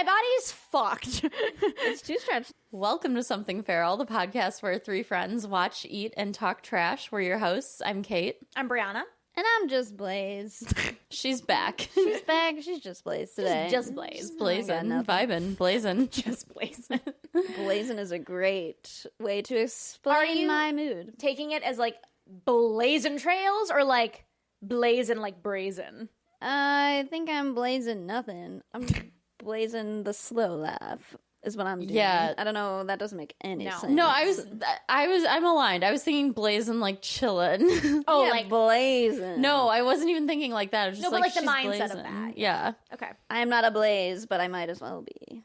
My body's fucked. It's too stretched. Welcome to Something Feral, the podcast where three friends watch, eat, and talk trash. We're your hosts. I'm Kate. I'm Brianna. And I'm just Blaze. She's back. She's back. She's just Blaze today. Just Blaze. Blazing, vibing, blazing. Just Blazing. Blazing is a great way to explain my mood. Taking it as like blazing trails or like blazing like brazen? I think I'm blazing nothing. I'm blazing the slow laugh is what I'm doing. Yeah. I don't know. That doesn't make any sense. No, I'm aligned. I was thinking blazing like chillin'. Oh, yeah, like blazing. No, I wasn't even thinking like that. I was just No, but like the she's mindset of blazing. that. Yeah. Okay, I am not a blaze, but I might as well be.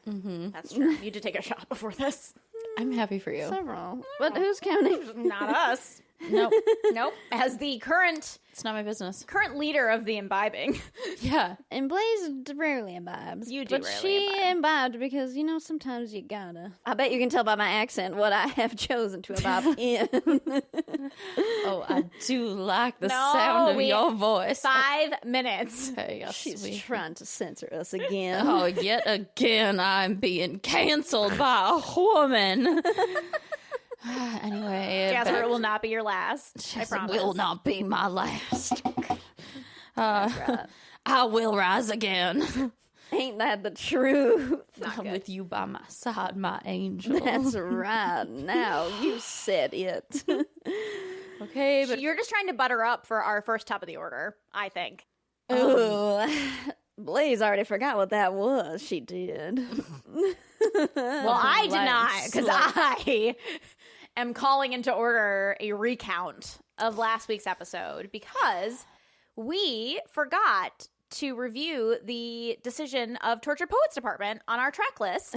that's true. You did take a shot before this. I'm happy for you. Several. But who's counting? Not us. Nope. Nope. As the current It's not my business. leader of the imbibing. Yeah. And Blaze rarely imbibes. You do but rarely she imbibe. imbibed because, you know, sometimes you gotta. I bet you can tell by my accent what I have chosen to imbibe in. Oh, I do like the No, sound of your voice. 5 minutes. Okay, yes, She's trying to censor us again. Oh, yet again, I'm being canceled by a woman. Anyway, Jasper, it will not be your last. I it promise. will not be my last. I will rise again. Ain't that the truth? With you by my side, my angel. That's right. Now you said it. Okay, but You're just trying to butter up for our first top of the order, I think. Ooh. Blaze already forgot what that was. She did. Well, I did not, because Like- I am calling into order a recount of last week's episode because we forgot to review the decision of Tortured Poets Department on our track list.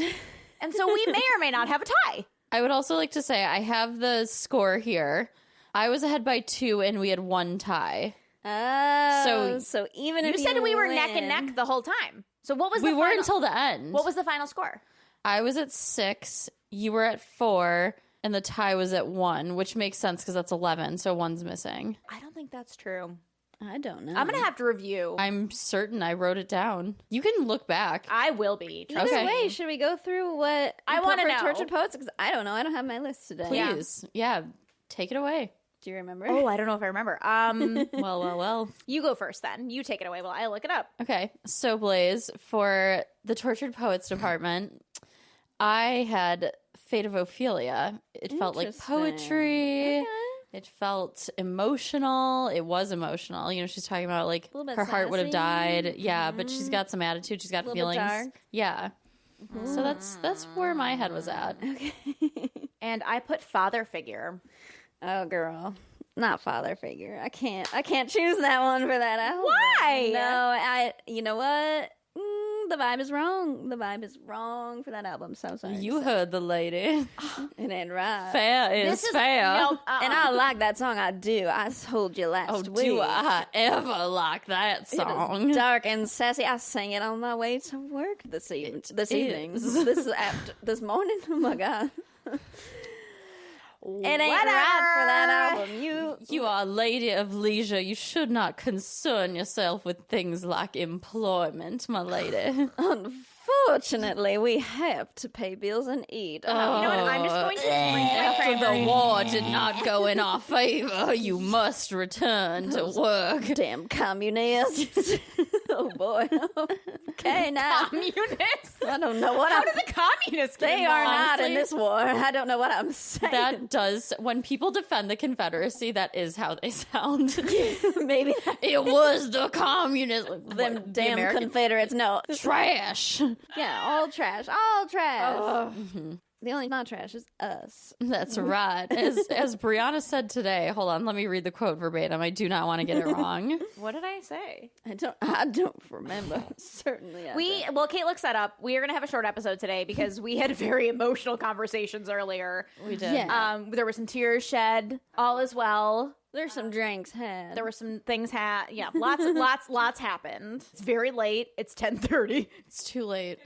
And so we may or may not have a tie. I would also like to say I have the score here. I was ahead by 2 and we had 1 tie. Oh, so even You if said we were neck win- and neck the whole time. So what was We the were final, until the end. what was the final score? I was at 6, you were at 4, and the tie was at 1, which makes sense because that's 11, so 1's missing. I don't think that's true. I don't know. I'm going to have to review. I'm certain I wrote it down. You can look back. I will be. Either Okay. way, should we go through what I you put wanna for know. Tortured Poets? Because I don't know. I don't have my list today. Please. Yeah, take it away. Do you remember? Oh, I don't know if I remember. Well. You go first then. You take it away while I look it up. Okay, so Blaze, for the Tortured Poets Department, I had Fate of Ophelia. It felt like Interesting. poetry. Okay. It felt emotional. It was emotional. You know, she's talking about like little bit her heart would have sassy. died. Yeah, but she's got some attitude. She's got Little bit feelings. dark. Yeah. So that's where my head was at. And I put father figure. Oh, girl. Not father figure. I can't choose that one for that album. Why? No, you know what? The vibe is wrong. The vibe is wrong for that album. So sorry. You heard the lady. It ain't right. Fair is fair. No, And I like that song. I do. I told you last Oh, week. do I ever like that It song? is dark and sassy. I sang it on my way to work this evening. This morning. Oh my god. It ain't right for that album. You are a lady of leisure. You should not concern yourself with things like employment, my lady. Unfortunately, we have to pay bills and eat. you know what? I'm just going to drink my After cranberry. the war did not go in our favor, you must return to work. Damn communists. Oh boy. Okay, now. Communists? I don't know what How did the communists get They are involved? not in Honestly, this war. I don't know what I'm saying. That does, when people defend the Confederacy, that is how they sound. Maybe It was the communists. them The damn American Confederates. No. trash. Yeah, all trash. All trash. The only not trash is us. That's right. As Brianna said today, hold on, let me read the quote verbatim. I do not want to get it wrong. What did I say? I don't remember. Certainly I don't. Well, Kate looks that up. We are going to have a short episode today because we had very emotional conversations earlier. We did. Yeah. There were some tears shed. All is well. There's some drinks had. There were some things lots happened. It's very late. It's 10:30. It's too late.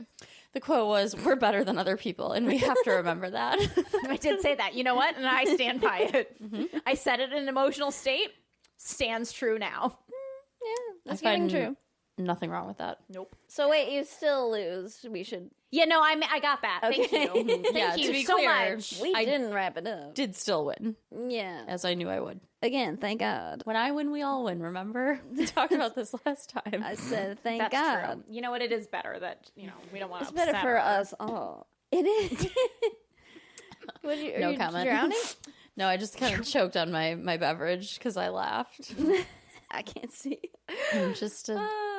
The quote was, "We're better than other people," and we have to remember that. I did say that. You know what? And I stand by it. I said it in an emotional state. Stands true now. Yeah, that's I getting find true. Nothing wrong with that. Nope. So wait, you still lose. We should. Yeah, no, I got that. Thank Okay. you. Thank Yeah, you to be so clear, much. We I didn't wrap it up. Did still win, Yeah. as I knew I would. Again, thank God. When I win, we all win, remember? We talked about this last time. I said thank That's God. true. You know what? It is better that, we don't want to It's better for us all. It is. No comment. Drowning? No, I just kind of choked on my beverage because I laughed. I can't see. I'm just a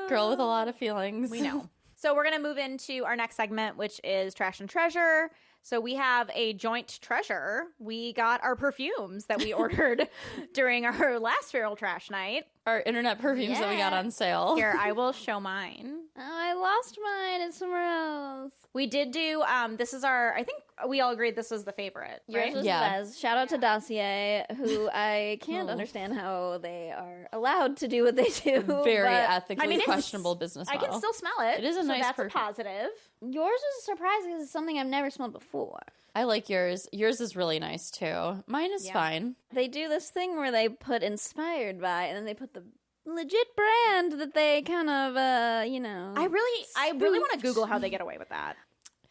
girl with a lot of feelings. We know. So we're going to move into our next segment, which is Trash and Treasure. So we have a joint treasure. We got our perfumes that we ordered during our last Feral Trash night. Our internet perfumes that we got on sale. Here, I will show mine. Oh, I lost mine. It's somewhere else. We did do, this is I think we all agreed this was the favorite, Yours right? was Yeah. the best. Shout out to Dossier, who I can't Oh. understand how they are allowed to do what they do. Very but ethically it's- questionable business I model. can still smell it. It is a so nice that's perfume. a positive. Yours is surprising because it's something I've never smelled before. I like yours. Yours is really nice too. Mine is fine. They do this thing where they put inspired by, and then they put the legit brand that they kind of, I really want to Google how they get away with that.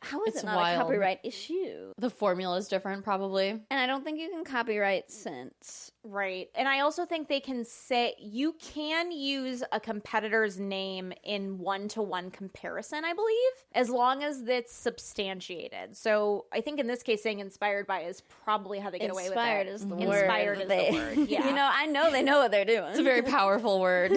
How is It's it not wild. a copyright issue? The formula is different, probably. And I don't think you can copyright scents. Right. And I also think they can say you can use a competitor's name in one-to-one comparison, I believe, as long as it's substantiated. So I think in this case, saying inspired by is probably how they get away with it. Inspired is the word. Inspired is the word, yeah. I know they know what they're doing. It's a very powerful word.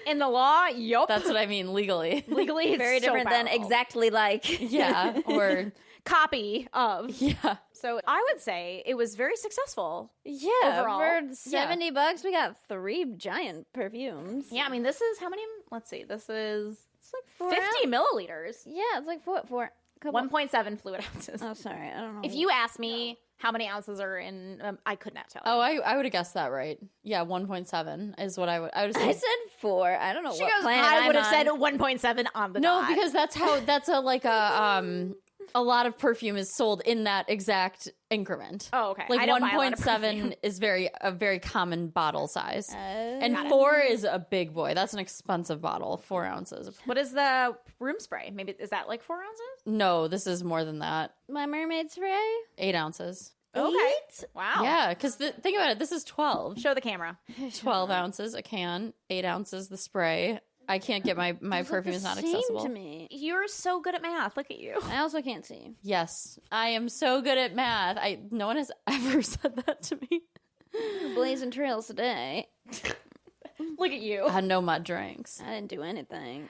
In the law, yup. That's what I mean legally. Legally, it's very so different than powerful. exactly like. Yeah. Or, Copy of. yeah. So I would say it was very successcul. Yeah, Overall, for $70, we got 3 giant perfumes. Yeah, I mean, this is how many? Let's see. This is It's like 50 milliliters. Yeah, it's like four. Couple. 1.7 fluid ounces. Oh, sorry, I don't know. If you asked me how many ounces are in, I could not tell you. Oh, I would have guessed that right. Yeah, 1.7 is what I would have I said. said 4. I don't know She what goes, planet I would have I'm said on. 1.7 on the No, dot. because a lot of perfume is sold in that exact increment. Oh, okay. Like I don't buy a lot of 1.7 is a very common bottle size. And Got it. 4 is a big boy. That's an expensive bottle, 4 ounces. What is the room spray? Maybe, is that like 4 ounces? No, this is more than that. My mermaid spray? 8 ounces. Okay. 8? Wow. Yeah, because think about it. This is 12. Show the camera. 12 ounces a can, 8 ounces the spray. I can't get my perfume is not accessible. to me. You're so good at math. Look at you. I also can't see. Yes, I am so good at math. No one has ever said that to me. Blazing trails today. Look at you. No mud drinks. I didn't do anything.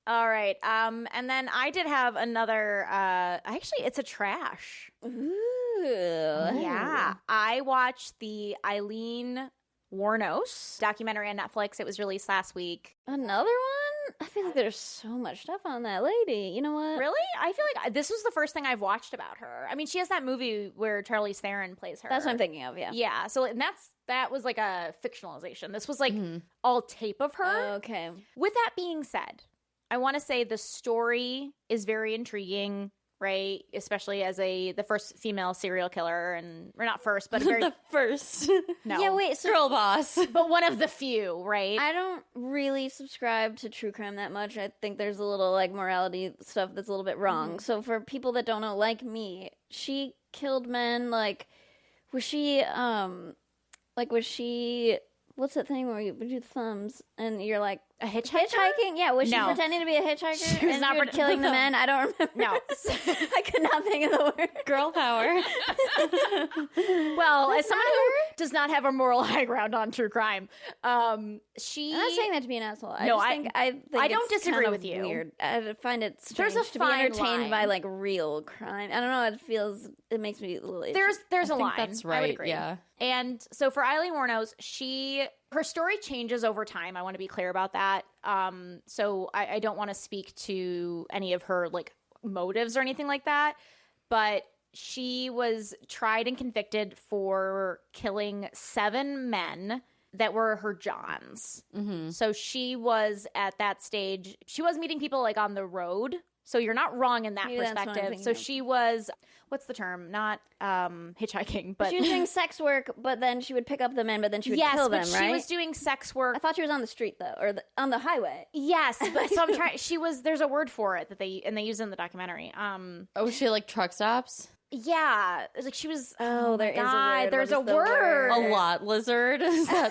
All right. And then I did have another, actually, it's a trash. Ooh. Yeah. I watched the Aileen Wuornos documentary on Netflix. It was released last week. Another one? I feel like there's so much stuff on that lady. You know what? Really? I feel like this was the first thing I've watched about her. I mean, she has that movie where Charlize Theron plays her. That's what I'm thinking of, yeah. Yeah. So, and that was like a fictionalization. This was like all tape of her. Okay. With that being said, I want to say the story is very intriguing, right? Especially as the first female serial killer, or not first, but very The first no, Yeah, wait, so girl boss. but one of the few, right? I don't really subscribe to true crime that much. I think there's a little like morality stuff that's a little bit wrong. So for people that don't know, like me, she killed men. Was she what's that thing where you do the thumbs and you're like A hitchhiker? hitchhiking? Yeah, was she No. pretending to be a hitchhiker? She was and not you're killing the men. I don't remember. No. I could not think of the word. Girl power. Well, as someone who does not have a moral high ground on true crime, she. I'm not saying that to be an asshole. I No, just I- think I don't it's disagree kind with of you. Weird. I find it strange There's a to be fine entertained line. by like real crime. I don't know. It makes me a little itchy. There's I a think line. that's I would right, agree. yeah. And so for Aileen Wuornos, her story changes over time. I want to be clear about that. So I don't want to speak to any of her like motives or anything like that. But she was tried and convicted for killing 7 men that were her Johns. So she was at that stage. She was meeting people like on the road. So you're not wrong in that Maybe that's what I'm perspective. thinking So of. she was, what's the term? Not hitchhiking, but She was doing sex work, but then she would pick up the men, but then she would yes, kill but them, she right? was doing sex work. I thought she was on the street, though, or on the highway. Yes, but so I'm trying. She was. There's a word for it that they use it in the documentary. Oh, was she like truck stops? Yeah, it's like she was. Oh, there is a God, word. there's What a is the word. word? A lot lizard? Is that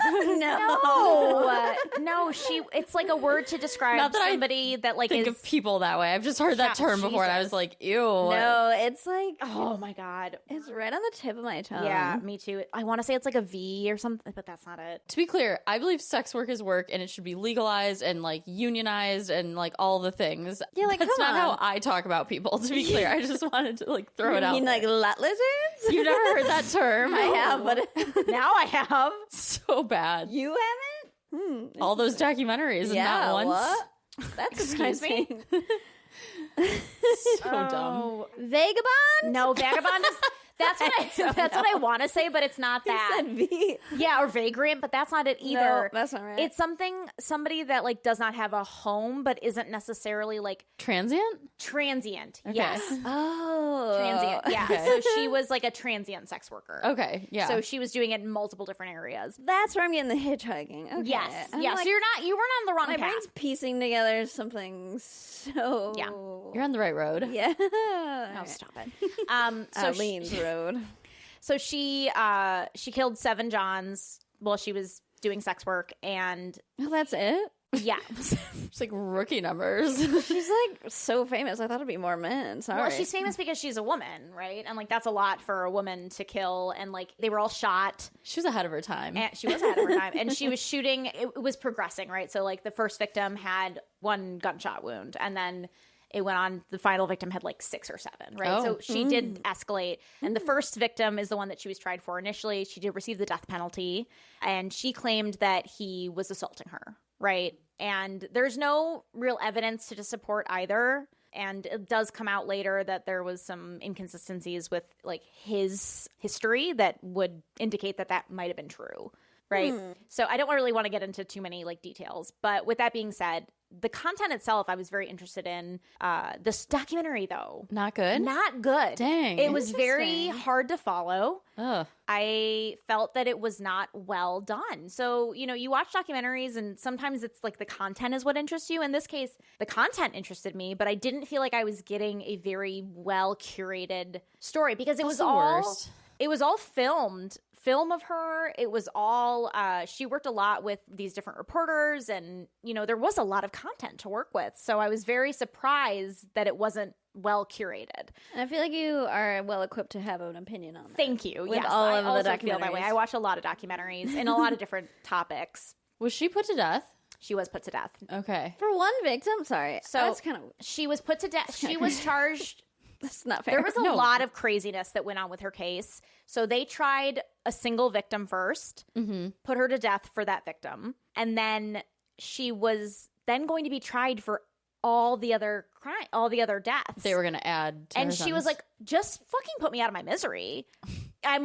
No, she. It's like a word to describe Not that I somebody that like think is. of people that way. I've just heard that Yeah, term before and I was Jesus. like, ew. No, it's like, Oh my God. it's right on the tip of my tongue. Yeah, me too. I want to say it's like a V or something, but that's not it. To be clear, I believe sex work is work and it should be legalized and like unionized and like all the things. Yeah, like, that's come not on. how I talk about people, to be clear. I just wanted to like throw it You out. mean like there. lot lizards? You've never heard that term? I have, but Now I have. So bad. you haven't? All those documentaries and not once. What? That's Excuse me? surprising. So dumb. Oh, Vagabond? no, vagabond is. That's what I want to say, but it's not You that. said V. Yeah, or vagrant, but that's not it either. No, that's not right. It's somebody that like does not have a home, but isn't necessarily like Transient? transient. Okay. Yes, oh. transient. Yeah, Okay. so she was like a transient sex worker. Okay, yeah. So she was doing it in multiple different areas. That's where I'm getting the hitchhiking. Okay. Yes, I'm yes. like, So you weren't on the wrong my path. brain's piecing together something so. Yeah. You're on the right road. Yeah. Oh, stop it. So Aileen's road. So she killed 7 Johns while she was doing sex work, and Oh, that's it? yeah. It's like rookie numbers. She's like so famous. I thought it'd be more men. Sorry. Well, she's famous because she's a woman, right? And like that's a lot for a woman to kill. And like they were all shot, She was ahead of her time. and she was ahead of her time. And she was shooting. It was progressing, right? So like the first victim had 1 gunshot wound, and then it went on. The final victim had like 6 or 7, right? Oh. So she did escalate. And the first victim is the one that she was tried for initially. She did receive the death penalty, and she claimed that he was assaulting her, right? And there's no real evidence to support either. And it does come out later that there was some inconsistencies with like his history that would indicate that that might have been true, right? So I don't really want to get into too many like details, but with that being said, the content itself I was very interested in. This documentary though, Not good? not good. Dang. It was very Interesting. hard to follow. Ugh. I felt that it was not well done. So, you know, you watch documentaries and sometimes it's like the content is what interests you. In this case, the content interested me, but I didn't feel like I was getting a very well curated story because it That's was the all worst. it was all film of her. It was all she worked a lot with these different reporters, and you know there was a lot of content to work with, so I was very surprised that it wasn't well curated. And I feel like you are well equipped to have an opinion on that. Thank you. With Yes, all I of the also feel that way. documentaries. I watch a lot of documentaries and a lot of different topics. Was she put to death? She was put to death. Okay. For one victim? Sorry. So that's kind of. she was put to death. She was charged. That's not fair. There was a No. lot of craziness that went on with her case. So they tried a single victim first, put her to death for that victim, and then she was then going to be tried for all the other deaths. They were going to add to and her she was sentence. like, "Just fucking put me out of my misery.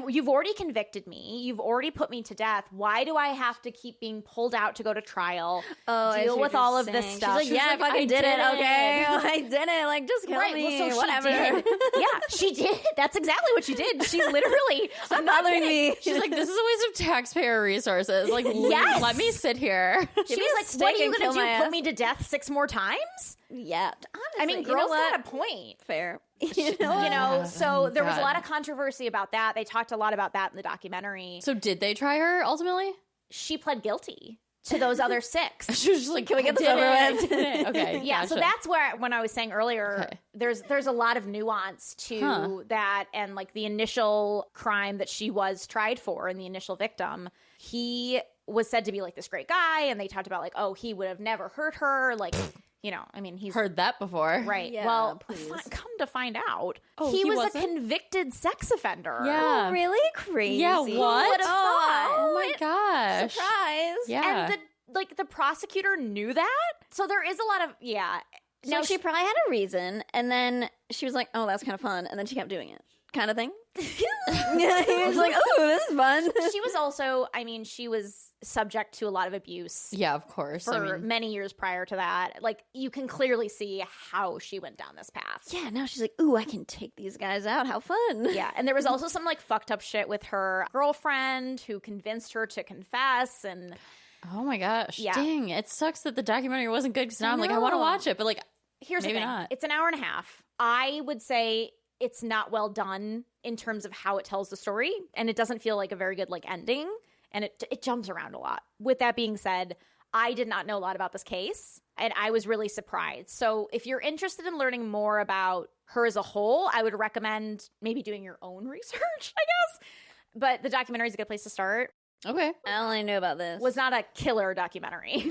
You've already convicted me. You've already put me to death. Why do I have to keep being pulled out to go to trial? Oh, I see deal what with you're all of this saying. stuff?" She's like, yeah, I fucking did it. Okay, I did it. Like, just kill me. Well, so whatever. She did. Yeah, she did. That's exactly what she did. She literally. Stop I'm not bothering kidding. me. She's like, this is a waste of taxpayer resources. Like, Yes. let me sit here. She me was a like, stick "What are you and going to kill do? my Put ass." me to death 6 more times?" Yeah. Honestly, I mean, you know girls what? got a point. Fair. You know, You know, so there was a God. lot of controversy about that. They talked a lot about that in the documentary. So did they try her ultimately? She pled guilty to those other 6. She was just like, Can we get I this did over it, with? I did it. Okay. Yeah, so gotcha. that's where when I was saying earlier, Okay. there's a lot of nuance to that, and like the initial crime that she was tried for and the initial victim, he was said to be like this great guy, and they talked about like, oh, he would have never hurt her, like, you know, I mean, he's Heard that before. right. Yeah, well, please. come to find out, Oh, he he was wasn't? a convicted sex offender. Yeah. Oh, really crazy. Yeah, Who what? would have thought? Oh my gosh. Surprise. Yeah. And the prosecutor knew that, so there is a lot of So she probably had a reason, and then she was like, "Oh, that's kind of fun," and then she kept doing it kind of thing. Yeah, he was like, oh, this is fun. She was also, I mean, she was subject to a lot of abuse. Yeah, of course. For many years prior to that. Like, you can clearly see how she went down this path. Yeah, now she's like, ooh, I can take these guys out. How fun. Yeah, and there was also some, like, fucked up shit with her girlfriend who convinced her to confess, and... Oh my gosh. Yeah. Dang, it sucks that the documentary wasn't good, because now I'm like, I want to watch it, but like, here's maybe the thing. not. It's an hour and a half. I would say it's not well done in terms of how it tells the story, and it doesn't feel like a very good, like, ending, and it jumps around a lot. With that being said, I did not know a lot about this case, and I was really surprised. So if you're interested in learning more about her as a whole, I would recommend maybe doing your own research, I guess. But the documentary is a good place to start. Okay. I only knew about this. Was not a killer documentary.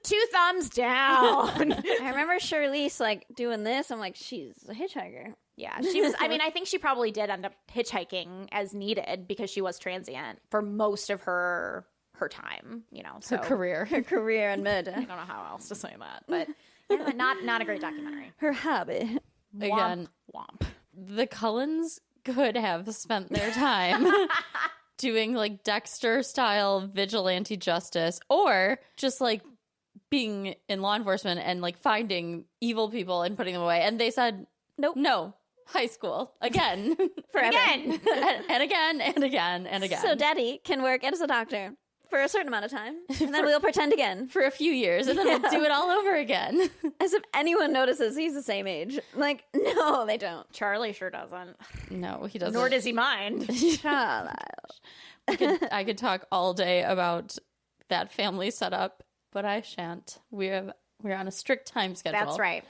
2 thumbs down. I remember Charlize, like, doing this. I'm like, she's a hitchhiker. Yeah, she was. I mean, I think she probably did end up hitchhiking as needed because she was transient for most of her time. You know, so Her career. Her career in murder. I don't know how else to say that, but yeah, not a great documentary. Her hobby. Again, Womp. the Cullens could have spent their time doing like Dexter style vigilante justice, or just like being in law enforcement and like finding evil people and putting them away. And they said, Nope. no, high school again, Forever. Again. and again and again and again. So Daddy can work as a doctor for a certain amount of time, and then we'll pretend again. for a few years, and then we'll do it all over again. As if anyone notices he's the same age. Like, no, they don't. Charlie sure doesn't. No, he doesn't. Nor does he mind. Child. I could talk all day about that family setup, but I shan't. We're on a strict time schedule. That's right.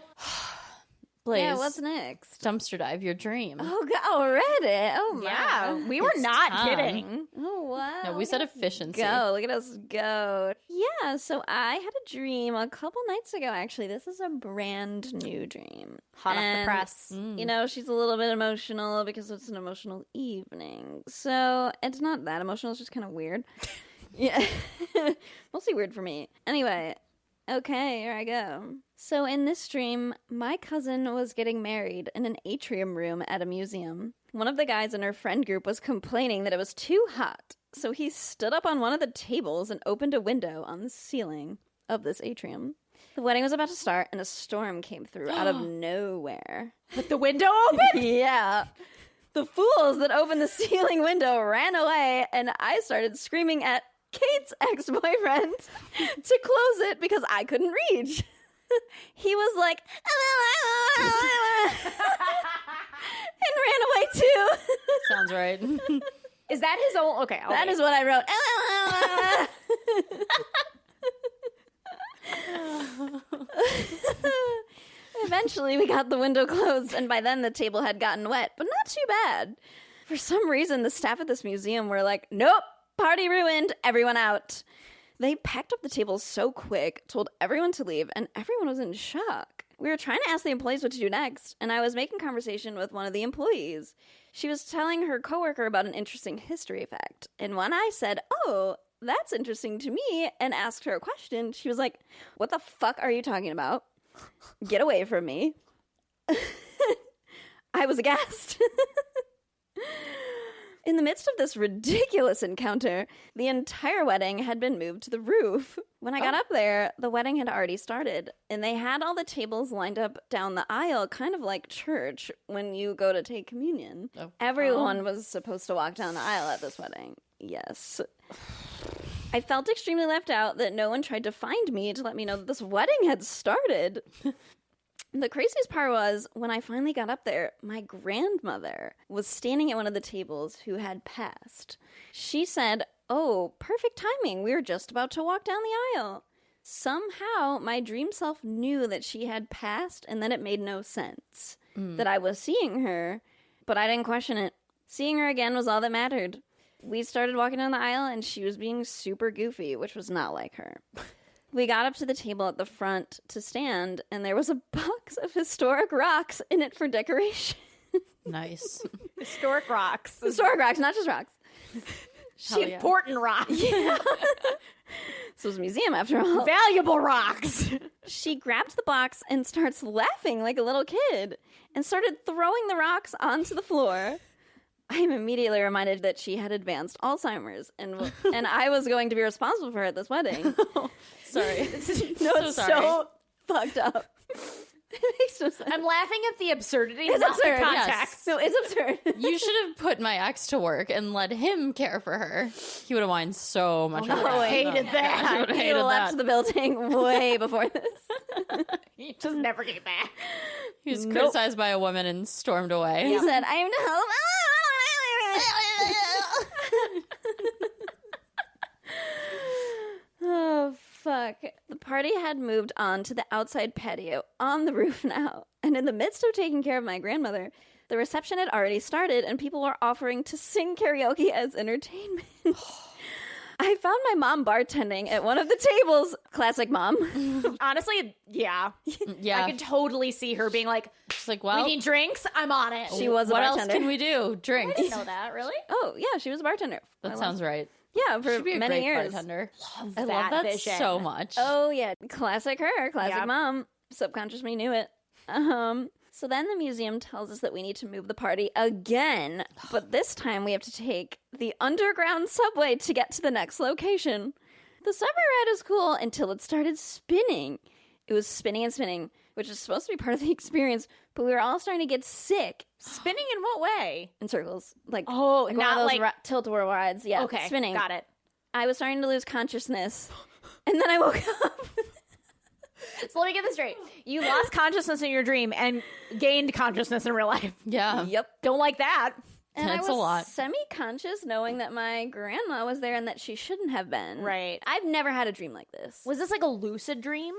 Blaze, Yeah, what's next? dumpster dive your dream. Oh, God, already? Oh, my. Yeah, we were It's not time. kidding. Oh, wow. No, we said efficiency. Go. Look at us go. Yeah, so I had a dream a couple nights ago, actually. This is a brand new dream. Hot off the And, press. You know, she's a little bit emotional because it's an emotional evening. So it's not that emotional, it's just kind of weird. Yeah. Mostly weird for me. Anyway, okay, here I go. So in this dream, my cousin was getting married in an atrium room at a museum. One of the guys in her friend group was complaining that it was too hot, so he stood up on one of the tables and opened a window on the ceiling of this atrium. The wedding was about to start, and a storm came through out of nowhere. With the window open? Yeah. The fools that opened the ceiling window ran away, and I started screaming at Kate's ex-boyfriend to close it because I couldn't reach. He was like, and ran away too. Sounds right. Is that his own? Okay. That is what I wrote. Eventually, we got the window closed, and by then the table had gotten wet, but not too bad. For some reason, the staff at this museum were like, nope, party ruined, everyone out. They packed up the tables so quick, told everyone to leave, and everyone was in shock. We were trying to ask the employees what to do next, and I was making conversation with one of the employees. She was telling her coworker about an interesting history fact, and when I said, oh, that's interesting to me, and asked her a question, she was like, what the fuck are you talking about? Get away from me. I was aghast. In the midst of this ridiculous encounter, the entire wedding had been moved to the roof. When I got up there, the wedding had already started, and they had all the tables lined up down the aisle, kind of like church when you go to take communion. Oh. Everyone was supposed to walk down the aisle at this wedding. Yes. I felt extremely left out that no one tried to find me to let me know that this wedding had started. The craziest part was, when I finally got up there, my grandmother was standing at one of the tables who had passed. She said, oh, perfect timing. We were just about to walk down the aisle. Somehow, my dream self knew that she had passed, and then it made no sense that I was seeing her, but I didn't question it. Seeing her again was all that mattered. We started walking down the aisle, and she was being super goofy, which was not like her. We got up to the table at the front to stand, and there was a box of historic rocks in it for decoration. Nice. Historic rocks. Historic rocks, not just rocks. Yeah. Important rocks. This was a museum after all. Valuable rocks. She grabbed the box and starts laughing like a little kid and started throwing the rocks onto the floor. I am immediately reminded that she had advanced Alzheimer's and I was going to be responsible for her at this wedding. Sorry. No, So it's sorry. so fucked up. It makes no sense. I'm laughing at the absurdity, It's not the absurd. context. No, it's absurd. You should have put my ex to work and let him care for her. He would have whined so much. no, more. I hated that. He would have He hated left that. the building way before this. He just never came back. He was criticized by a woman and stormed away. He said, I'm no. Oh, fuck. The party had moved on to the outside patio on the roof now. And in the midst of taking care of my grandmother, the reception had already started and people were offering to sing karaoke as entertainment. I found my mom bartending at one of the tables. Classic mom. Honestly, yeah. Yeah. I could totally see her being like, She's like, well, we need drinks. I'm on it. She was a what bartender. else can we do? I Drinks. didn't know that, really? Oh, yeah, she was a bartender. That sounds right. Yeah, for She'd be a many great years. bartender. I that love that vision. so much. Oh, yeah. Classic her. Classic Yep. mom. Subconscious me knew it. So then the museum tells us that we need to move the party again, but this time we have to take the underground subway to get to the next location. The subway ride is cool until it started spinning. It was spinning and spinning, which is supposed to be part of the experience, but we were all starting to get sick Spinning in what way? in circles. Like, Oh, like not one of those like- tilt-a-whirl rides. Yeah, Okay, spinning. got it. I was starting to lose consciousness, and then I woke up. So let me get this straight. You lost consciousness in your dream and gained consciousness in real life. Yeah. Yep. Don't like that. And That's I a was lot. semi-conscious knowing that my grandma was there and that she shouldn't have been. Right. I've never had a dream like this. Was this like a lucid dream?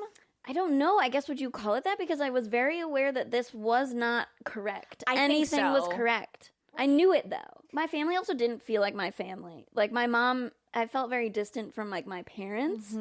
I don't know. I guess would you call it that? Because I was very aware that this was not correct. I think Anything was so. correct. I knew it though. My family also didn't feel like my family. Like my mom, I felt very distant from like my parents.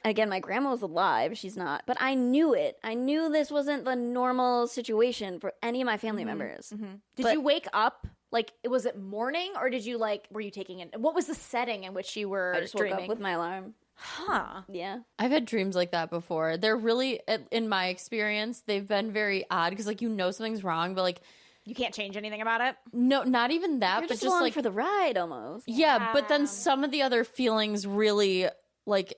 Again, my grandma was alive. She's not. But I knew it. I knew this wasn't the normal situation for any of my family members. Did But- you wake up? Like, was it morning or did you like, were you taking it? What was the setting in which you were I just woke dreaming? up with my alarm. Huh. Yeah. I've had dreams like that before. They're really, in my experience, they've been very odd because, like, you know something's wrong, but, like, You can't change anything about it? no, not even that, You're but just just along like, for the ride almost. yeah, but then some of the other feelings really, like,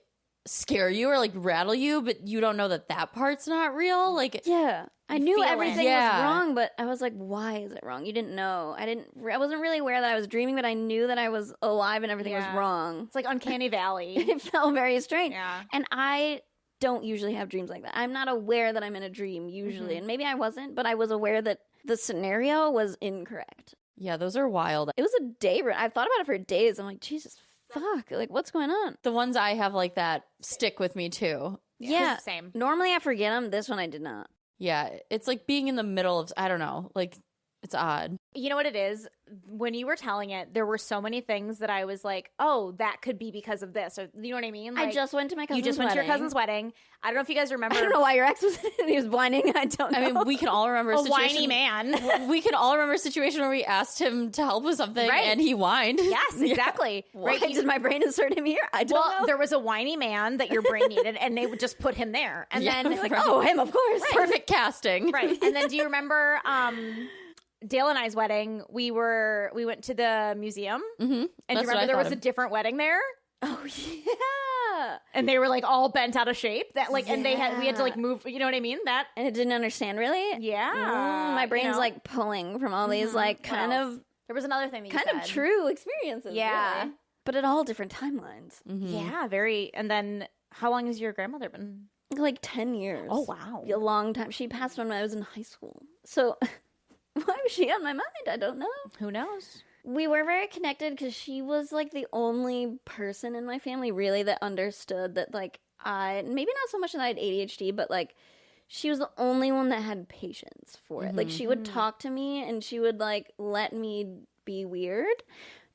scare you or, like, rattle you, but you don't know that that part's not real. Like, Yeah. I knew feel it. everything Yeah. was wrong, but I was like, why is it wrong? You didn't know. I wasn't really aware that I was dreaming, but I knew that I was alive and everything was Yeah. wrong. It's like Uncanny Valley. It felt very strange. Yeah. And I don't usually have dreams like that. I'm not aware that I'm in a dream usually. And maybe I wasn't, but I was aware that the scenario was incorrect. yeah, those are wild. It was a day. I've thought about it for days. I'm like, Jesus, fuck. Like, what's going on? The ones I have like that stick with me too. Yeah. Same. Normally I forget them. This one I did not. Yeah, it's like being in the middle of, I don't know, like, it's odd. You know what it is? When you were telling it, there were so many things that I was like, oh, that could be because of this. Or, you know what I mean? I Like, just went to my cousin's you just went to your wedding. cousin's wedding. I don't know if you guys remember. I don't know why your ex was he was whining. I don't know. I mean, we can all remember a A situation. whiny man. We can all remember a situation where we asked him to help with something Right. and he whined. Yes, exactly. Why Right. did my brain insert him here? I don't Well, know. there was a whiny man that your brain needed, and they would just put him there. And Yeah, then, Like, oh, him, of course. Perfect casting. right. And then, do you remember Dale and I's wedding? We went to the museum, Mm-hmm. and do you remember there was a different wedding there, Oh, yeah. and they were like all bent out of shape. That like, and we had to like move. You know what I mean? That And it didn't understand, really? yeah. My you brain's know. like pulling from all these, like, kind else? of There was another thing that you kind of said. true experiences. Yeah. Really. But at all different timelines. Yeah, very. And then, how long has your grandmother been? Like 10 years. Oh, wow. A long time. She passed when I was in high school. So why was she on my mind? I don't know. Who knows? We were very connected because she was like the only person in my family really that understood that like maybe not so much that I had ADHD, but like she was the only one that had patience for it. Like she would talk to me and she would like let me be weird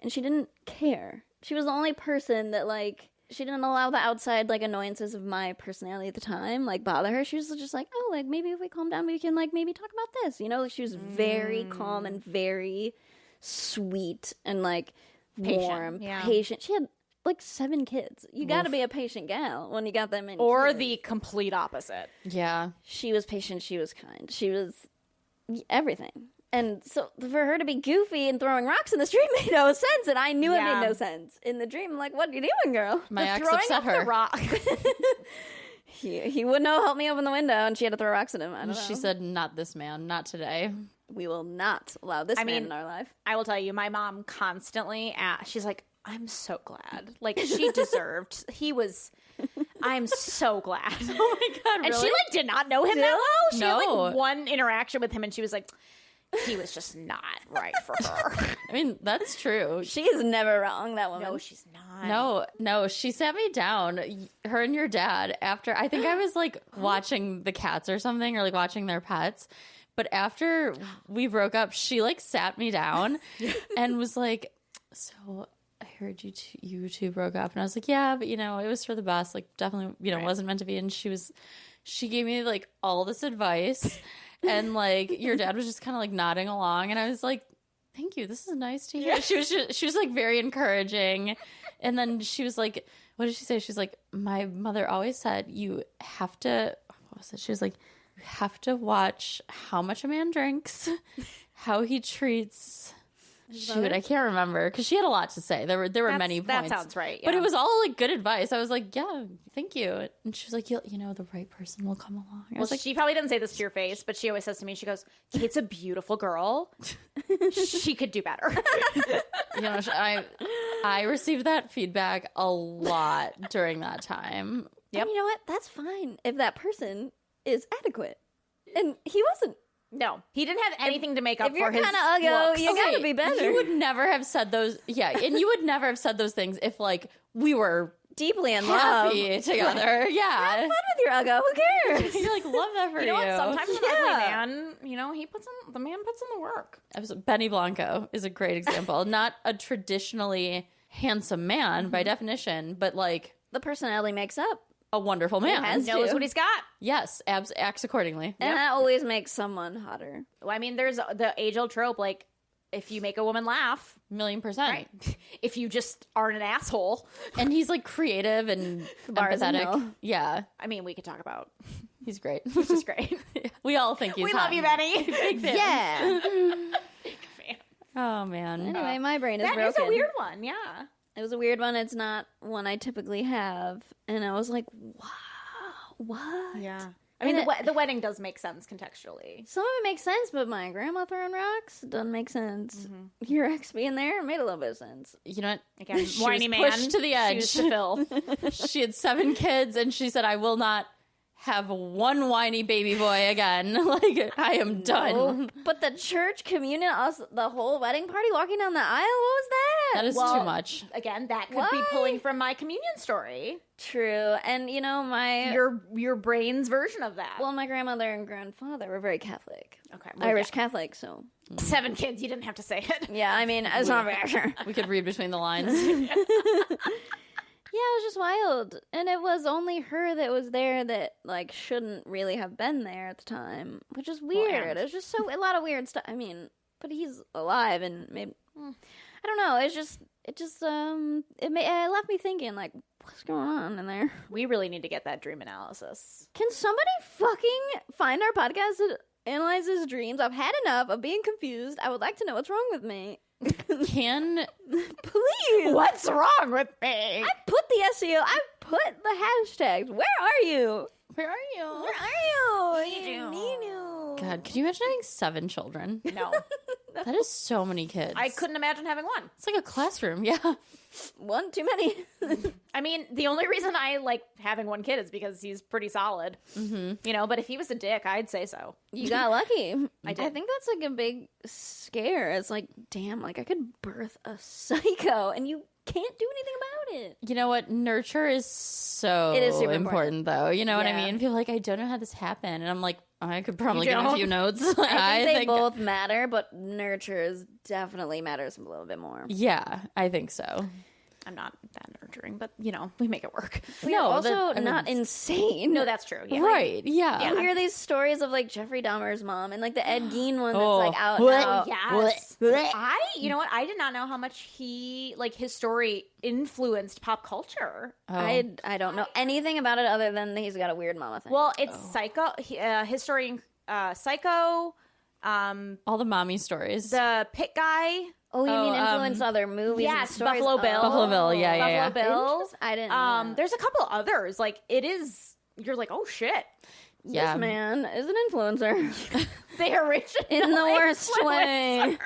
and she didn't care. She was the only person that like she didn't allow the outside like annoyances of my personality at the time like bother her. She was just like, oh, like maybe if we calm down we can like maybe talk about this, you know? Like she was very calm and very sweet and like warm, yeah. patient. She had like 7 kids. You got to be a patient gal when you got that many Or kids. the complete opposite. Yeah. She was patient. She was kind. She was everything. And so for her to be goofy and throwing rocks in the street made no sense. And I knew it made no sense. In the dream, I'm like, what are you doing, girl? My ex Throwing upset up her. the rock. He wouldn't help me open the window, and she had to throw rocks at him. I don't know. She said, not this man, not today. We will not allow this man in our life. I will tell you, my mom constantly she's like, I'm so glad. Like, she deserved. I'm so glad. Oh my God, And really? she, like, did not know him that well. She had, No. like, one interaction with him, and she was like, he was just not right for her. I mean, that's true. She is never wrong, that woman. No, she's not. No, she sat me down, her and your dad, after, I think I was like watching the cats or something, or like watching their pets. But after we broke up, she like sat me down and was like, so I heard you two broke up. And I was like, yeah, but it was for the best. Like, definitely, wasn't meant to be. And she gave me like all this advice. And like your dad was just kind of like nodding along. And I was like, thank you. This is nice to hear. She was like very encouraging. And then she was like, what did she say? She's like, my mother always said you have to, what was it? She was like, you have to watch how much a man drinks, how he treats. Shoot, I can't remember because she had a lot to say. There were many points. That sounds right. But yeah. it was all like good advice. I was like, yeah, thank you. And she was like, the right person will come along. I was like, she probably didn't say this to your face, but she always says to me, she goes, Kate's a beautiful girl. She could do better. I received that feedback a lot during that time. Yep. And you know what? That's fine if that person is adequate. And he wasn't. No, he didn't have anything to make up If you're for his kind of uggo, looks. you gotta be better. You would never have said those. Yeah, and you would never have said those things if like we were deeply in love. happy together. Yeah. Have fun with your uggo. Who cares? You're like, love that for you. You know what? Sometimes an ugly man, he the man puts in the work. Benny Blanco is a great example. Not a traditionally handsome man by definition, but like The personality makes up. a wonderful man. has Knows to. what he's got. Yes, acts accordingly. And that always makes someone hotter. Well, I mean, there's the age-old trope, like, if you make a woman laugh, 1,000,000%. right? If you just aren't an asshole. And he's like creative and bar is empathetic. nil. Yeah, I mean, we could talk about, he's great. which is great. We all think he's We hot. love you, Benny. Big fan. Yeah. Fan. Oh man. Anyway, my brain is That broken. is a weird one, yeah. It was a weird one. It's not one I typically have. And I was like, wow, what? Yeah. I mean, And the wedding does make sense contextually. Some of it makes sense, but my grandma throwing rocks doesn't make sense. Your ex being there made a little bit of sense. You know what? Again, She whiny was man. pushed to the edge. Shoes to fill. She had 7 kids, and she said, "I will not have one whiny baby boy again. Like I am done." Nope. But the church communion, us, the whole wedding party, walking down the aisle, what was that? That is Well, too much. Again, that could Why? be pulling from my communion story. True. And my Your brain's version of that. my grandmother and grandfather were very Catholic. okay, well, Irish Catholic, so. yeah. 7 kids. You didn't have to say it. Yeah, I mean, it's not very sure. We could read between the lines. Yeah, it was just wild. And it was only her that was there that, like, shouldn't really have been there at the time, which is weird. It was just a lot of weird stuff. I mean, but he's alive and maybe, I don't know. It left me thinking, like, what's going on in there? We really need to get that dream analysis. Can somebody fucking find our podcast that analyzes dreams? I've had enough of being confused. I would like to know what's wrong with me. Can Please. What's wrong with me? I put the SEO. I put the hashtags. Where are you? Where are you? Where are you? you. Need you. God, could you imagine having 7 children? No, That is so many kids. I couldn't imagine having one. It's like a classroom. Yeah. One too many. I mean, the only reason I like having one kid is because he's pretty solid. Mm-hmm. But if he was a dick, I'd say so. You got lucky. I did. I think that's like a big scare. It's like, damn, like I could birth a psycho and you can't do anything about it. You know what? Nurture is so It is super important, though. You know what I Yeah. mean? People are like, I don't know how this happened. And I'm like, I could probably You give a don't? few notes. I think they both matter, but nurture definitely matters a little bit more. Yeah, I think so. I'm not that nurturing, but we make it work. We're also not insane. No, that's true. Yeah. Right. Yeah. You hear these stories of like Jeffrey Dahmer's mom and like the Ed Gein one that's Oh. like out What? now. Yes. You know what? I did not know how much his story influenced pop culture. Oh. I don't know anything about it other than he's got a weird mama thing. Well, it's Psycho. His story, Psycho. All the mommy stories. The Pit Guy. oh, you mean influence other movies? and Yes, stories? Buffalo Bill. Buffalo Bill, yeah. Buffalo Bill. I didn't. know that. There's a couple others. Like it is. You're like, oh shit. Yeah. This man is an influencer The original in the worst way.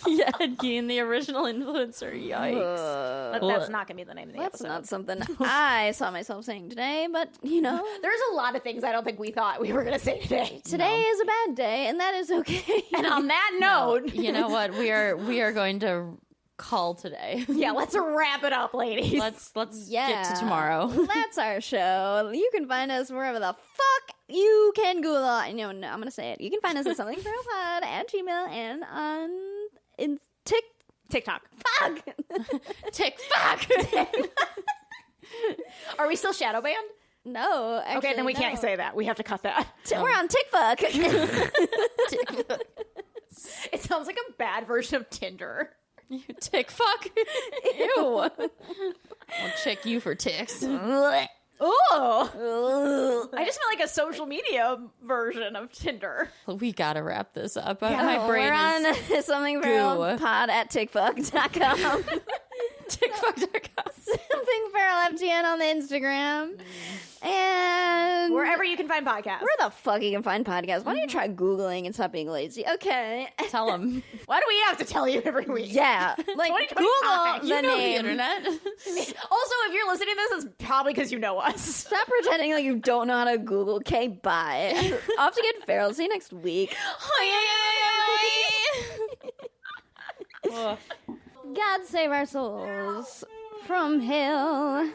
Yeah, Ed Gein, the original influencer. Yikes. But that's not gonna be the name of the That's episode. not something I saw myself saying today, but There's a lot of things I don't think we thought we were gonna say today. today is a bad day, and that is okay. And on that note, You know what? We are going to call today. yeah, let's wrap it up, ladies. Let's Yeah. get to tomorrow. That's our show. You can find us wherever the fuck you can Google. No, I'm gonna say it. You can find us at somethingferalpod at Gmail and on TikTok. Fuck. Tick fuck. Are we still shadow banned? No. Actually, Okay, then we no. can't say that. We have to cut that. We're on TikTok. It sounds like a bad version of Tinder. You tick fuck. Ew. I'll check you for ticks. Oh, I just meant like a social media version of Tinder. We gotta wrap this up. Yeah, My brain We're is on somethingferalpod at tickfuck.com. tickfuck.com. somethingferalftn on the Instagram. And Wherever you can find podcasts. where the fuck you can find podcasts. Why don't you try Googling and stop being lazy? Okay. Tell them. Why do we have to tell you every week? Yeah. Like, 2025. Google the You know the name. internet. Also, if you're listening to this, it's probably because you know us. Stop pretending like you don't know how to Google. Okay, bye. Off to get feral. See you next week. God save our souls from hell.